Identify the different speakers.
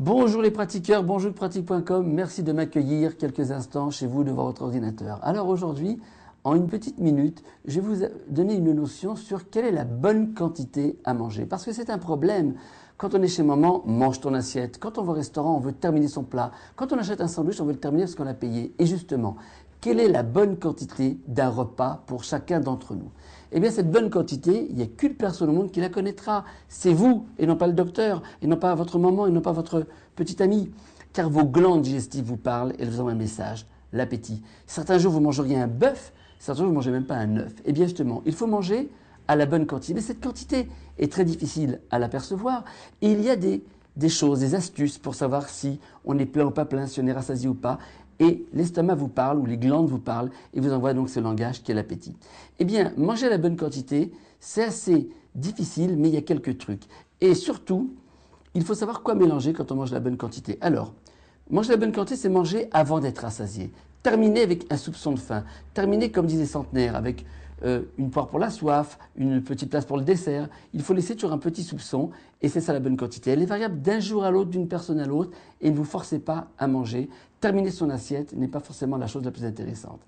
Speaker 1: Bonjour les pratiqueurs, bonjour pratique.com, merci de m'accueillir quelques instants chez vous devant votre ordinateur. Alors aujourd'hui, en une petite minute, je vais vous donner une notion sur quelle est la bonne quantité à manger. Parce que c'est un problème. Quand on est chez maman, mange ton assiette. Quand on va au restaurant, on veut terminer son plat. Quand on achète un sandwich, on veut le terminer parce qu'on l'a payé. Et justement, quelle est la bonne quantité d'un repas pour chacun d'entre nous? Eh bien, cette bonne quantité, il n'y a qu'une personne au monde qui la connaîtra. C'est vous, et non pas le docteur, et non pas votre maman, et non pas votre petit ami. Car vos glandes digestives vous parlent et elles vous envoient un message, l'appétit. Certains jours, vous mangeriez un bœuf, certains jours, vous ne mangez même pas un œuf. Eh bien, justement, il faut manger à la bonne quantité. Mais cette quantité est très difficile à l'apercevoir. Et il y a des choses, des astuces pour savoir si on est plein ou pas plein, si on est rassasié ou pas. Et l'estomac vous parle, ou les glandes vous parlent, et vous envoie donc ce langage qui est l'appétit. Eh bien, manger à la bonne quantité, c'est assez difficile, mais il y a quelques trucs. Et surtout, il faut savoir quoi mélanger quand on mange la bonne quantité. Alors, manger la bonne quantité, c'est manger avant d'être rassasié. Terminer avec un soupçon de faim. Terminer, comme disait Centenaire, avec une poire pour la soif, une petite place pour le dessert. Il faut laisser toujours un petit soupçon, et c'est ça la bonne quantité. Elle est variable d'un jour à l'autre, d'une personne à l'autre, et ne vous forcez pas à manger. Terminer son assiette n'est pas forcément la chose la plus intéressante.